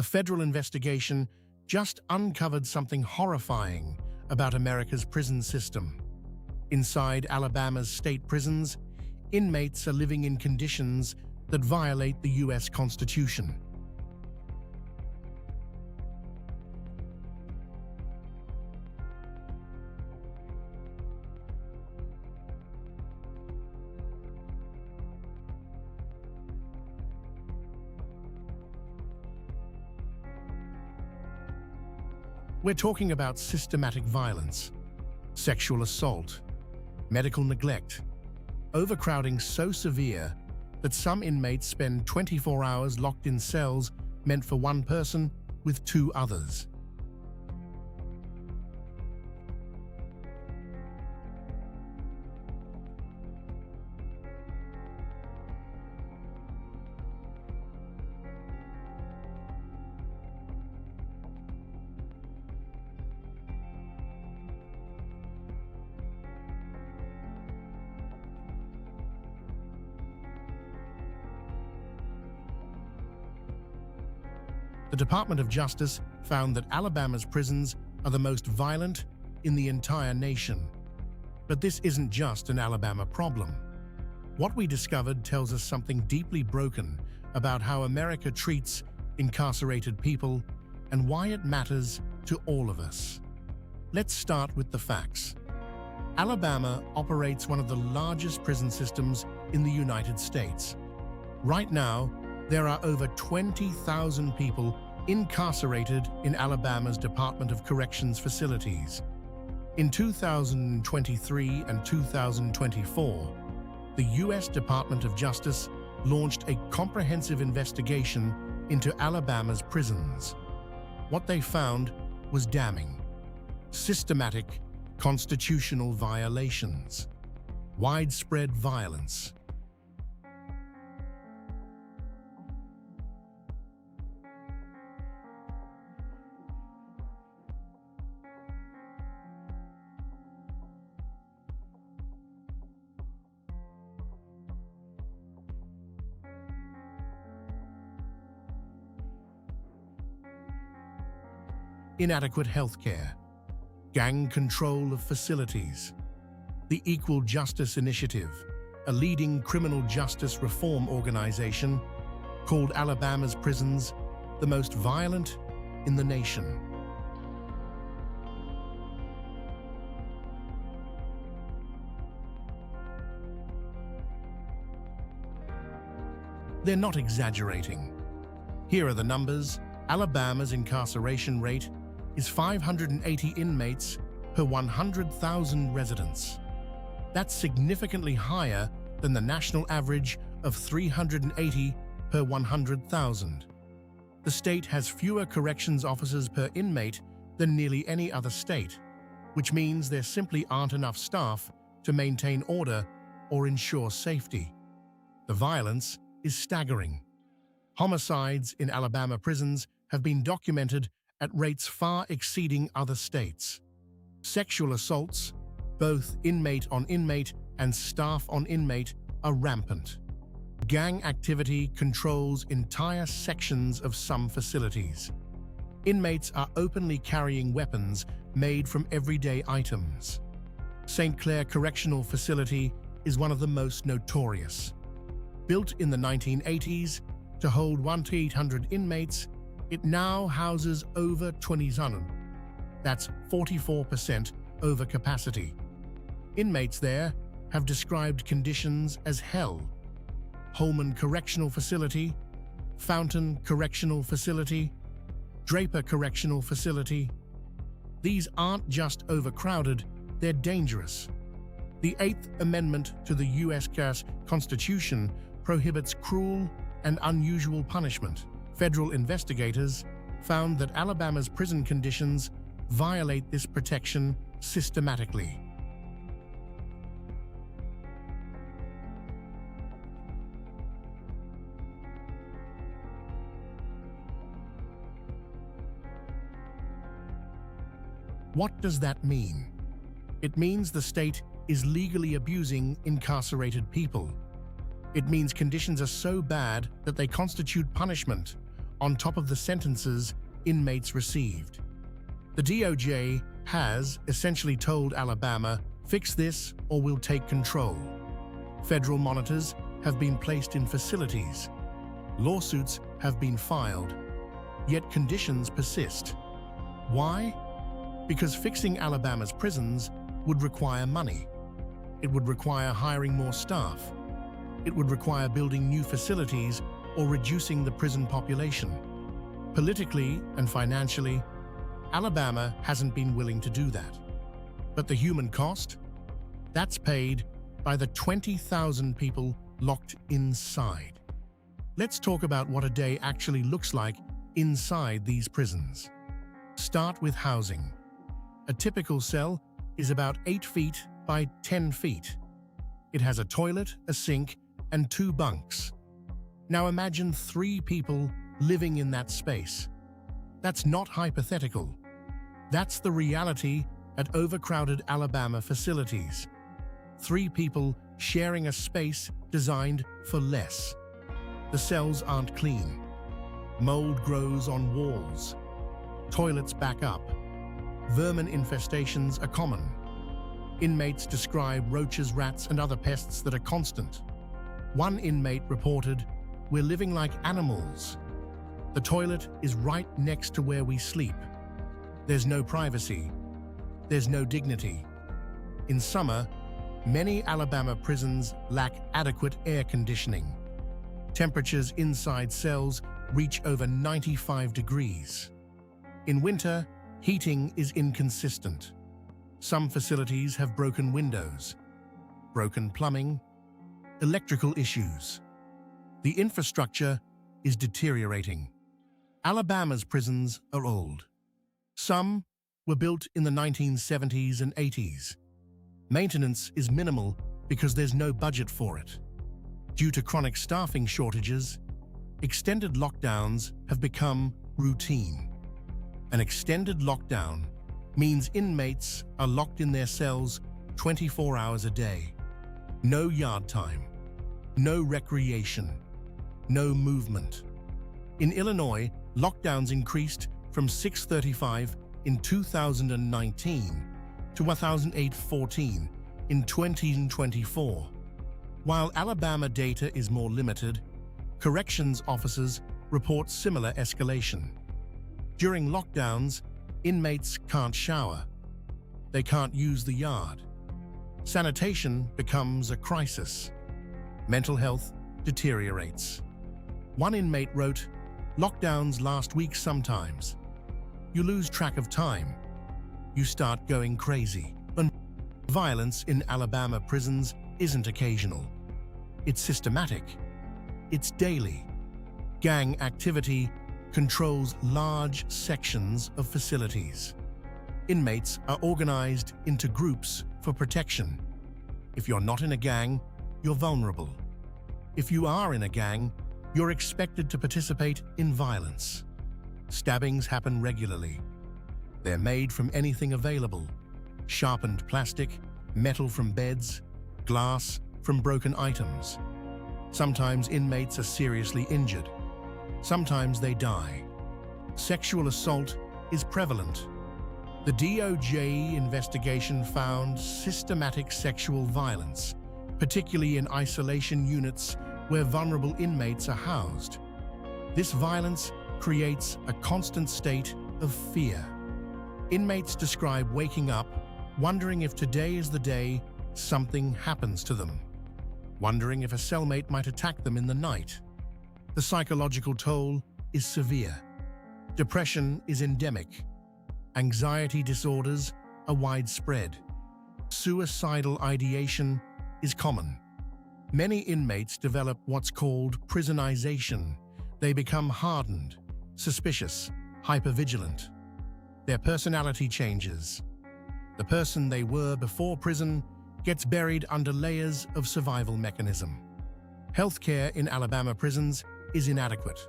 A federal investigation just uncovered something horrifying about America's prison system. Inside Alabama's state prisons, inmates are living in conditions that violate the U.S. Constitution. We're talking about systematic violence, sexual assault, medical neglect, overcrowding so severe that some inmates spend 24 hours locked in cells meant for one person with two others. The Department of Justice found that Alabama's prisons are the most violent in the entire nation. But this isn't just an Alabama problem. What we discovered tells us something deeply broken about how America treats incarcerated people and why it matters to all of us. Let's start with the facts. Alabama operates one of the largest prison systems in the United States. Right now, there are over 20,000 people incarcerated in Alabama's Department of Corrections facilities. In 2023 and 2024, the U.S. Department of Justice launched a comprehensive investigation into Alabama's prisons. What they found was damning. Systematic constitutional violations, widespread violence. Inadequate healthcare, gang control of facilities. The Equal Justice Initiative, a leading criminal justice reform organization, called Alabama's prisons the most violent in the nation. They're not exaggerating. Here are the numbers. Alabama's incarceration rate is 580 inmates per 100,000 residents. That's significantly higher than the national average of 380 per 100,000. The state has fewer corrections officers per inmate than nearly any other state, which means there simply aren't enough staff to maintain order or ensure safety. The violence is staggering. Homicides in Alabama prisons have been documented at rates far exceeding other states. Sexual assaults, both inmate on inmate and staff on inmate, are rampant. Gang activity controls entire sections of some facilities. Inmates are openly carrying weapons made from everyday items. St. Clair Correctional Facility is one of the most notorious. Built in the 1980s to hold 100 to 800 inmates, it now houses over 20,000. That's 44% over capacity. Inmates there have described conditions as hell. Holman Correctional Facility, Fountain Correctional Facility, Draper Correctional Facility. These aren't just overcrowded, they're dangerous. The 8th Amendment to the U.S. Constitution prohibits cruel and unusual punishment. Federal investigators found that Alabama's prison conditions violate this protection systematically. What does that mean? It means the state is legally abusing incarcerated people. It means conditions are so bad that they constitute punishment, on top of the sentences inmates received. The DOJ has essentially told Alabama, "Fix this or we'll take control." Federal monitors have been placed in facilities. Lawsuits have been filed. Yet conditions persist. Why? Because fixing Alabama's prisons would require money. It would require hiring more staff. It would require building new facilities or reducing the prison population. Politically and financially, Alabama hasn't been willing to do that. But the human cost? That's paid by the 20,000 people locked inside. Let's talk about what a day actually looks like inside these prisons. Start with housing. A typical cell is about 8 feet by 10 feet. It has a toilet, a sink, and 2 bunks. Now imagine 3 people living in that space. That's not hypothetical. That's the reality at overcrowded Alabama facilities. 3 people sharing a space designed for less. The cells aren't clean. Mold grows on walls. Toilets back up. Vermin infestations are common. Inmates describe roaches, rats, and other pests that are constant. One inmate reported, "We're living like animals. The toilet is right next to where we sleep. There's no privacy. There's no dignity." In summer, many Alabama prisons lack adequate air conditioning. Temperatures inside cells reach over 95 degrees. In winter, heating is inconsistent. Some facilities have broken windows, broken plumbing, electrical issues. The infrastructure is deteriorating. Alabama's prisons are old. Some were built in the 1970s and 80s. Maintenance is minimal because there's no budget for it. Due to chronic staffing shortages, extended lockdowns have become routine. An extended lockdown means inmates are locked in their cells 24 hours a day. No yard time, no recreation, no movement. In Illinois, lockdowns increased from 635 in 2019 to 1,814 in 2024. While Alabama data is more limited, corrections officers report similar escalation. During lockdowns, inmates can't shower. They can't use the yard. Sanitation becomes a crisis. Mental health deteriorates. One inmate wrote, "Lockdowns last week sometimes. You lose track of time. You start going crazy." And violence in Alabama prisons isn't occasional. It's systematic. It's daily. Gang activity controls large sections of facilities. Inmates are organized into groups for protection. If you're not in a gang, you're vulnerable. If you are in a gang, you're expected to participate in violence. Stabbings happen regularly. They're made from anything available: sharpened plastic, metal from beds, glass from broken items. Sometimes inmates are seriously injured. Sometimes they die. Sexual assault is prevalent. The DOJ investigation found systematic sexual violence, particularly in isolation units where vulnerable inmates are housed. This violence creates a constant state of fear. Inmates describe waking up, wondering if today is the day something happens to them, wondering if a cellmate might attack them in the night. The psychological toll is severe. Depression is endemic. Anxiety disorders are widespread. Suicidal ideation is common. Many inmates develop what's called prisonization. They become hardened, suspicious, hypervigilant. Their personality changes. The person they were before prison gets buried under layers of survival mechanism. Healthcare in Alabama prisons is inadequate.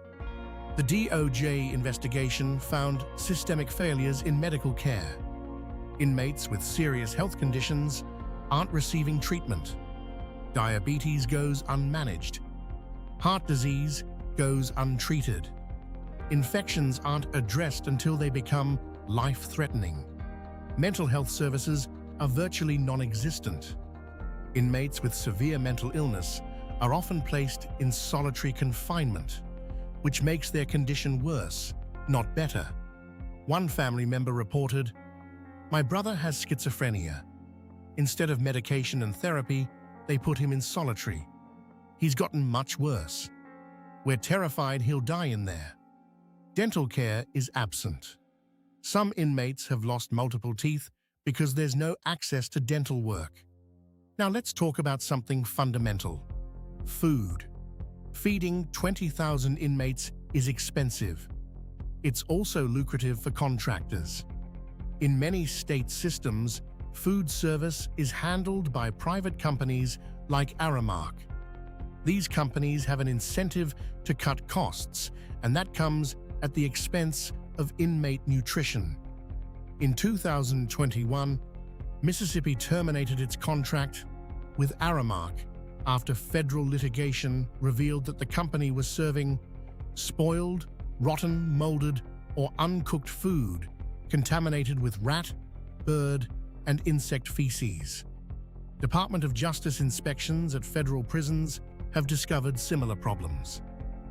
The DOJ investigation found systemic failures in medical care. Inmates with serious health conditions aren't receiving treatment. Diabetes goes unmanaged. Heart disease goes untreated. Infections aren't addressed until they become life-threatening. Mental health services are virtually non-existent. Inmates with severe mental illness are often placed in solitary confinement, which makes their condition worse, not better. One family member reported, "My brother has schizophrenia. Instead of medication and therapy, they put him in solitary. He's gotten much worse. We're terrified he'll die in there." Dental care is absent. Some inmates have lost multiple teeth because there's no access to dental work. Now let's talk about something fundamental: food. Feeding 20,000 inmates is expensive. It's also lucrative for contractors. In many state systems, food service is handled by private companies like Aramark. These companies have an incentive to cut costs, and that comes at the expense of inmate nutrition. In 2021, Mississippi terminated its contract with Aramark after federal litigation revealed that the company was serving spoiled, rotten, molded, or uncooked food contaminated with rat, bird, and insect feces. Department of Justice inspections at federal prisons have discovered similar problems: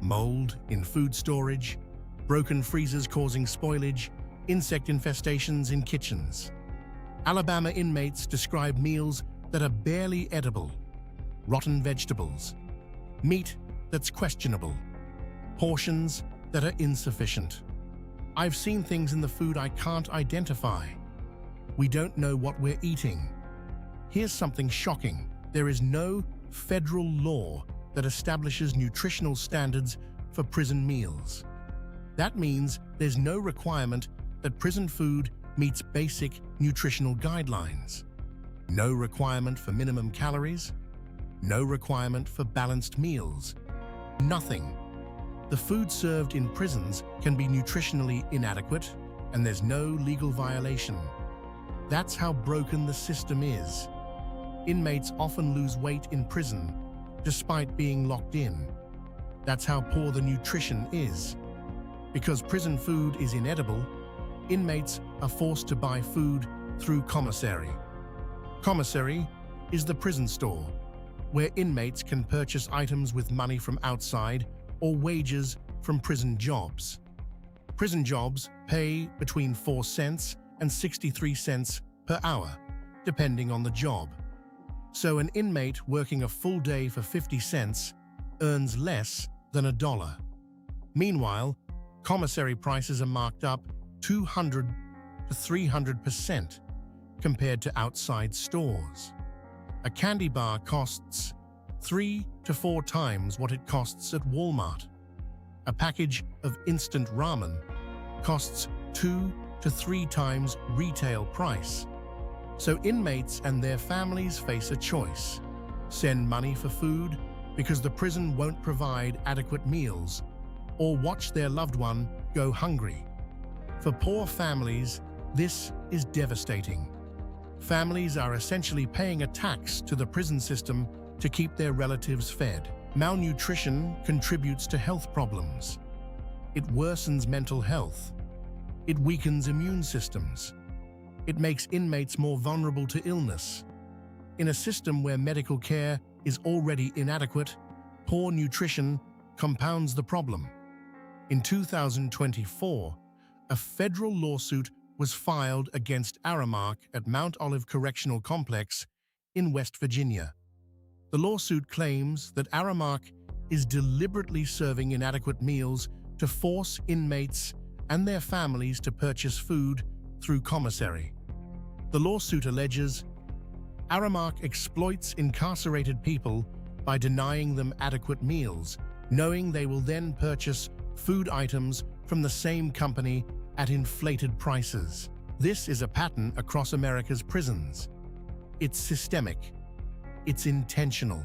mold in food storage, broken freezers causing spoilage, insect infestations in kitchens. Alabama inmates describe meals that are barely edible, rotten vegetables, meat that's questionable, portions that are insufficient. "I've seen things in the food I can't identify. We don't know what we're eating." Here's something shocking. There is no federal law that establishes nutritional standards for prison meals. That means there's no requirement that prison food meets basic nutritional guidelines. No requirement for minimum calories. No requirement for balanced meals. Nothing. The food served in prisons can be nutritionally inadequate, and there's no legal violation. That's how broken the system is. Inmates often lose weight in prison, despite being locked in. That's how poor the nutrition is. Because prison food is inedible, inmates are forced to buy food through commissary. Commissary is the prison store, where inmates can purchase items with money from outside or wages from prison jobs. Prison jobs pay between 4 cents and 63 cents per hour, depending on the job. So an inmate working a full day for 50 cents earns less than $1. Meanwhile, commissary prices are marked up 200 to 300% compared to outside stores. A candy bar costs 3 to 4 times what it costs at Walmart. A package of instant ramen costs 2 to 3 times retail price. So inmates and their families face a choice: send money for food because the prison won't provide adequate meals, or watch their loved one go hungry. For poor families, this is devastating. Families are essentially paying a tax to the prison system to keep their relatives fed. Malnutrition contributes to health problems. It worsens mental health. It weakens immune systems. It makes inmates more vulnerable to illness. In a system where medical care is already inadequate, poor nutrition compounds the problem. In 2024, a federal lawsuit was filed against Aramark at Mount Olive Correctional Complex in West Virginia. The lawsuit claims that Aramark is deliberately serving inadequate meals to force inmates and their families to purchase food through commissary. The lawsuit alleges Aramark exploits incarcerated people by denying them adequate meals, knowing they will then purchase food items from the same company at inflated prices. This is a pattern across America's prisons. It's systemic. It's intentional.